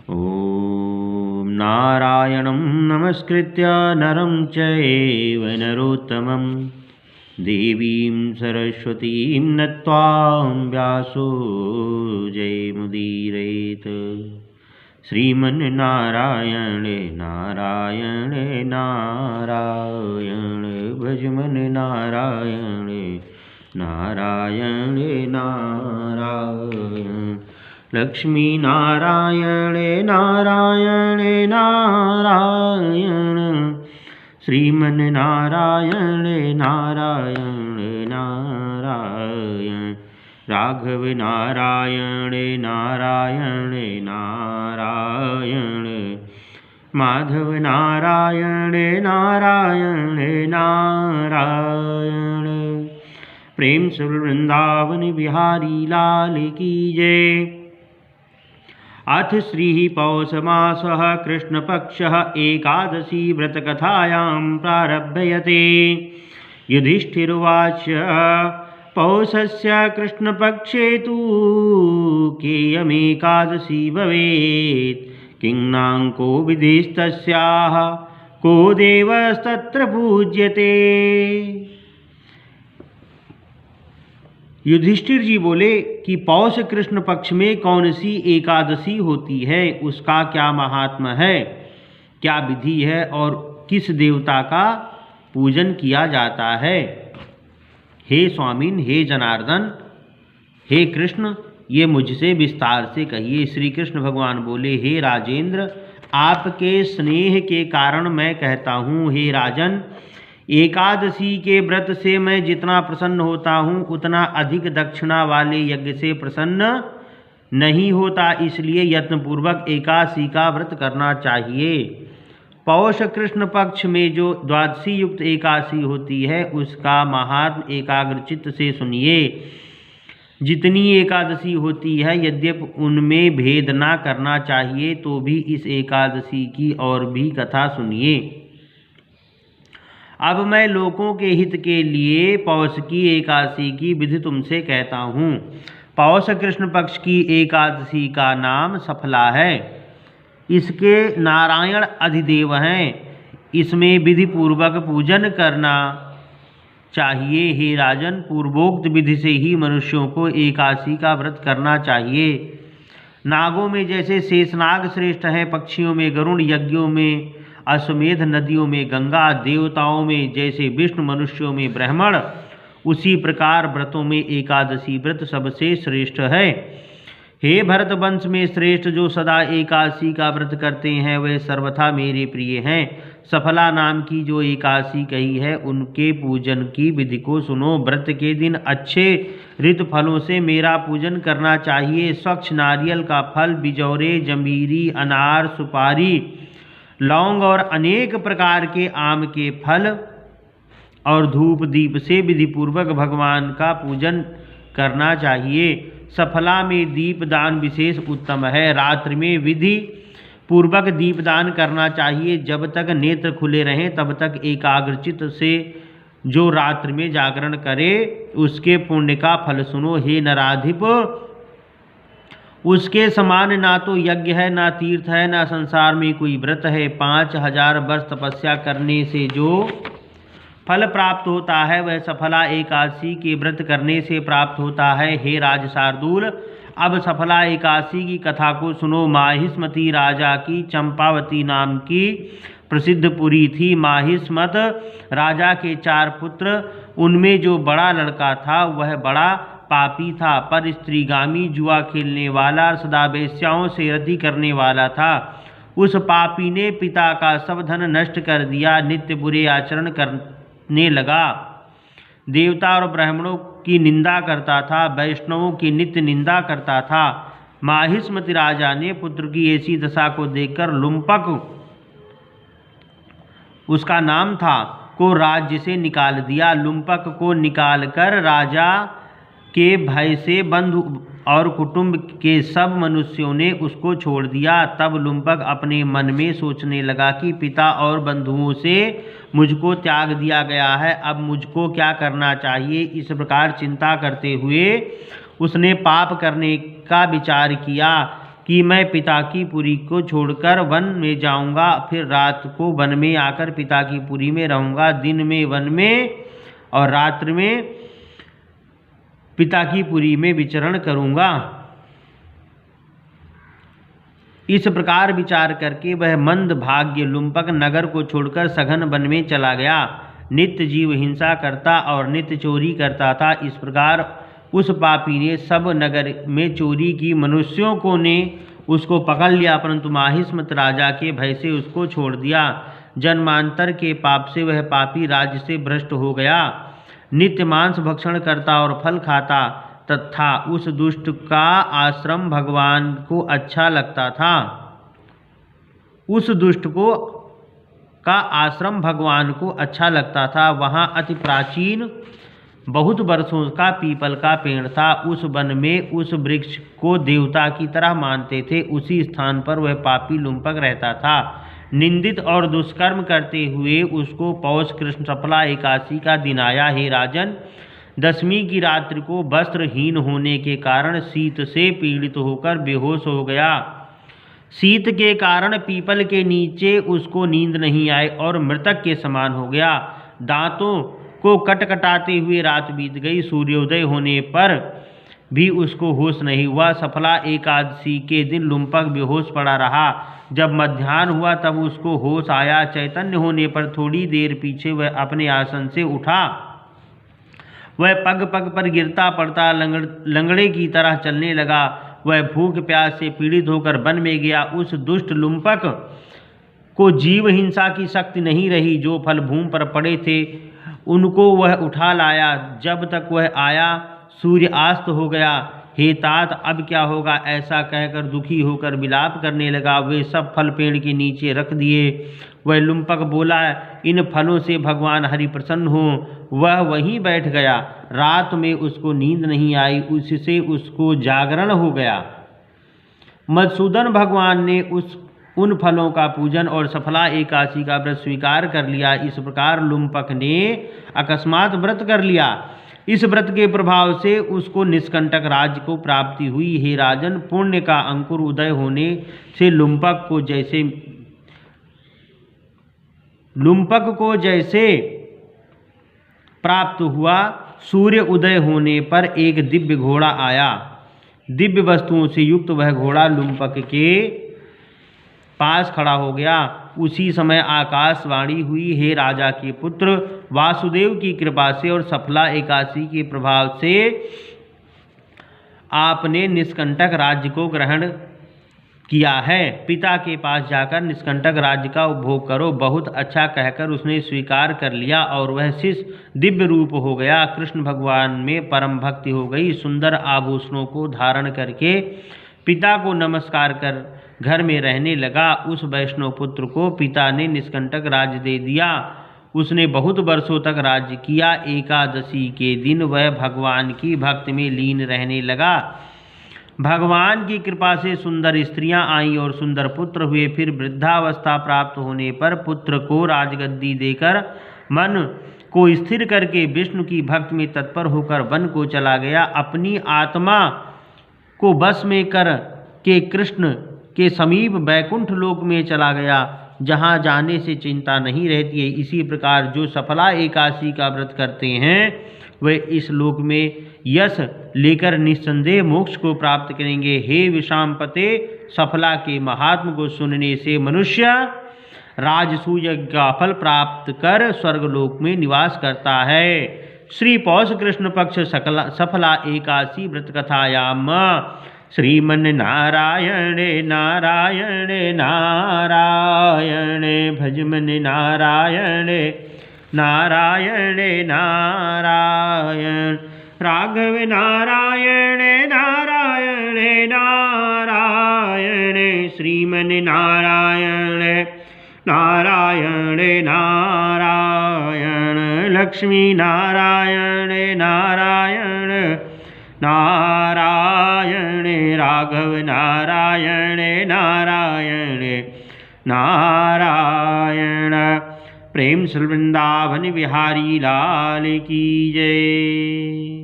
ॐ नारायणं नमस्कृत्य नरं चैव नरोत्तमं देवीं सरस्वतीं नत्वा व्यासो जयमुदीरयेत्। श्रीमन्नारायणे नारायणे नारायण भजमन नारायणे नारायणे नारायण लक्ष्मी नारायणे नारायणे नारायण श्रीमन नारायणे नारायणे नारायण राघव नारायणे नारायणे नारायण माधव नारायणे नारायणे नारायण प्रेम से वृंदावन बिहारी लाल की जय। अथ श्री पौष मासः कृष्णपक्षः एकादशी व्रतकथायां प्रारभ्यते। युधिष्ठिरुवाच पौषस्य कृष्णपक्षे तु केयमेकादशी भवेत् किङ्नाङ्को विधिस्तस्याः को देवस्तत्र पूज्यते। युधिष्ठिर जी बोले कि पौष कृष्ण पक्ष में कौन सी एकादशी होती है, उसका क्या महात्म्य है, क्या विधि है और किस देवता का पूजन किया जाता है। हे स्वामिन, हे जनार्दन, हे कृष्ण, ये मुझसे विस्तार से कहिए। श्री कृष्ण भगवान बोले, हे राजेंद्र, आपके स्नेह के कारण मैं कहता हूँ। हे राजन, एकादशी के व्रत से मैं जितना प्रसन्न होता हूँ उतना अधिक दक्षिणा वाले यज्ञ से प्रसन्न नहीं होता, इसलिए यत्नपूर्वक एकादशी का व्रत करना चाहिए। पौष कृष्ण पक्ष में जो द्वादशी युक्त एकादशी होती है उसका महात्म एकाग्रचित्त से सुनिए। जितनी एकादशी होती है यद्यपि उनमें भेद ना करना चाहिए तो भी इस एकादशी की और भी कथा सुनिए। अब मैं लोगों के हित के लिए पौष की एकादशी की विधि तुमसे कहता हूँ। पौष कृष्ण पक्ष की एकादशी का नाम सफला है। इसके नारायण अधिदेव हैं। इसमें विधि पूर्वक पूजन करना चाहिए। हे राजन, पूर्वोक्त विधि से ही मनुष्यों को एकादशी का व्रत करना चाहिए। नागों में जैसे शेषनाग श्रेष्ठ है, पक्षियों में गरुड़, यज्ञों में अश्वमेध, नदियों में गंगा, देवताओं में जैसे विष्णु, मनुष्यों में ब्राह्मण, उसी प्रकार व्रतों में एकादशी व्रत सबसे श्रेष्ठ है। हे भरत वंश में श्रेष्ठ जो सदा एकादशी का व्रत करते हैं वे सर्वथा मेरे प्रिय हैं। सफला नाम की जो एकादशी कही है उनके पूजन की विधि को सुनो। व्रत के दिन अच्छे ऋतु फलों से मेरा पूजन करना चाहिए। स्वच्छ नारियल का फल, बिजौरे, जंबीरी, अनार, सुपारी, लौंग और अनेक प्रकार के आम के फल और धूप दीप से विधि पूर्वक भगवान का पूजन करना चाहिए। सफला में दीपदान विशेष उत्तम है। रात्रि में विधि पूर्वक दीपदान करना चाहिए। जब तक नेत्र खुले रहें तब तक एकाग्रचित्त से जो रात्रि में जागरण करे उसके पुण्य का फल सुनो। हे नराधिप, उसके समान ना तो यज्ञ है, ना तीर्थ है, ना संसार में कोई व्रत है। 5000 वर्ष तपस्या करने से जो फल प्राप्त होता है वह सफला एकादशी के व्रत करने से प्राप्त होता है। हे राज शार्दूल, अब सफला एकादशी की कथा को सुनो। माहिष्मती राजा की चंपावती नाम की प्रसिद्ध पुरी थी। माहिष्मत राजा के 4 पुत्र, उनमें जो बड़ा लड़का था वह बड़ा पापी था, पर स्त्रीगामी, जुआ खेलने वाला, सदा वेश्याओं से रति करने वाला था। उस पापी ने पिता का सब धन नष्ट कर दिया, नित्य बुरे आचरण करने लगा, देवता और ब्राह्मणों की निंदा करता था, वैष्णवों की नित्य निंदा करता था। माहिष्मति राजा ने पुत्र की ऐसी दशा को देखकर लुम्पक, उसका नाम था, को राज्य से निकाल दिया। लुम्पक को निकालकर राजा के भय से बंधु और कुटुंब के सब मनुष्यों ने उसको छोड़ दिया। तब लुम्पक अपने मन में सोचने लगा कि पिता और बंधुओं से मुझको त्याग दिया गया है, अब मुझको क्या करना चाहिए। इस प्रकार चिंता करते हुए उसने पाप करने का विचार किया। कि मैं पिता की पुरी को छोड़कर वन में जाऊंगा, फिर रात को वन में आकर पिता की पुरी में रहूंगा, दिन में वन में और रात्रि में पिता की पुरी में विचरण करूंगा। इस प्रकार विचार करके वह मंद भाग्य लुम्पक नगर को छोड़कर सघन वन में चला गया। नित्य जीव हिंसा करता और नित्य चोरी करता था। इस प्रकार उस पापी ने सब नगर में चोरी की। मनुष्यों को ने उसको पकड़ लिया, परंतु माहिष्मत राजा के भय से उसको छोड़ दिया। जन्मांतर के पाप से वह पापी राज्य से भ्रष्ट हो गया। नित्य मांस भक्षण करता और फल खाता तथा उस दुष्ट का आश्रम भगवान को अच्छा लगता था। उस दुष्ट को का आश्रम भगवान को अच्छा लगता था। वहाँ अति प्राचीन बहुत वर्षों का पीपल का पेड़ था। उस वन में उस वृक्ष को देवता की तरह मानते थे। उसी स्थान पर वह पापी लुम्पक रहता था। निंदित और दुष्कर्म करते हुए उसको पौष कृष्ण सफला एकादशी का दिन आया। हे राजन, दशमी की रात्रि को वस्त्रहीन होने के कारण शीत से पीड़ित होकर बेहोश हो गया। शीत के कारण पीपल के नीचे उसको नींद नहीं आई और मृतक के समान हो गया। दांतों को कटकटाते हुए रात बीत गई। सूर्योदय होने पर भी उसको होश नहीं हुआ। सफला एकादशी के दिन लुम्पक बेहोश पड़ा रहा। जब मध्याह्न हुआ तब उसको होश आया। चैतन्य होने पर थोड़ी देर पीछे वह अपने आसन से उठा। वह पग पग पर गिरता पड़ता लंगड़े की तरह चलने लगा। वह भूख प्यास से पीड़ित होकर वन में गया। उस दुष्ट लुम्पक को जीव हिंसा की शक्ति नहीं रही। जो फल भूमि पर पड़े थे उनको वह उठा लाया। जब तक वह आया सूर्य अस्त हो गया। हे तात, अब क्या होगा, ऐसा कहकर दुखी होकर विलाप करने लगा। वे सब फल पेड़ के नीचे रख दिए। वह लुम्पक बोला, इन फलों से भगवान हरि प्रसन्न हो। वह वहीं बैठ गया। रात में उसको नींद नहीं आई, उससे उसको जागरण हो गया। मधुसूदन भगवान ने उन फलों का पूजन और सफला एकादशी का व्रत स्वीकार कर लिया। इस प्रकार लुम्पक ने अकस्मात व्रत कर लिया। इस व्रत के प्रभाव से उसको निष्कंटक राज्य को प्राप्ति हुई। हे राजन, पुण्य का अंकुर उदय होने से लुम्पक को जैसे प्राप्त हुआ, सूर्य उदय होने पर एक दिव्य घोड़ा आया। दिव्य वस्तुओं से युक्त वह घोड़ा लुम्पक के पास खड़ा हो गया। उसी समय आकाशवाणी हुई, हे राजा के पुत्र, वासुदेव की कृपा से और सफला एकादशी के प्रभाव से आपने निष्कंटक राज्य को ग्रहण किया है। पिता के पास जाकर निष्कंटक राज्य का उपभोग करो। बहुत अच्छा कहकर उसने स्वीकार कर लिया और वह शिष्य दिव्य रूप हो गया। कृष्ण भगवान में परम भक्ति हो गई। सुंदर आभूषणों को धारण करके पिता को नमस्कार कर घर में रहने लगा। उस वैष्णव पुत्र को पिता ने निष्कंटक राज्य दे दिया। उसने बहुत वर्षों तक राज्य किया। एकादशी के दिन वह भगवान की भक्ति में लीन रहने लगा। भगवान की कृपा से सुंदर स्त्रियां आईं और सुंदर पुत्र हुए। फिर वृद्धावस्था प्राप्त होने पर पुत्र को राजगद्दी देकर मन को स्थिर करके विष्णु की भक्ति में तत्पर होकर वन को चला गया। अपनी आत्मा को बस में कर के कृष्ण के समीप बैकुंठ लोक में चला गया, जहाँ जाने से चिंता नहीं रहती है। इसी प्रकार जो सफला एकादशी का व्रत करते हैं वे इस लोक में यश लेकर निस्संदेह मोक्ष को प्राप्त करेंगे। हे विषामपते, सफला के महात्म को सुनने से मनुष्य राजसूय का फल प्राप्त कर स्वर्गलोक में निवास करता है। श्री पौष कृष्ण पक्ष सफला एकादशी व्रत कथायाम श्रीमन नारायण नारायण नारायण भजमन नारायण नारायण नारायण राघव नारायण नारायण नारायण श्रीमन नारायण नारायण नारायण लक्ष्मी नारायण नारायण नारायण राघव नारायण नारायण नारायण। प्रेम से वृंदावन बिहारी लाल की जय।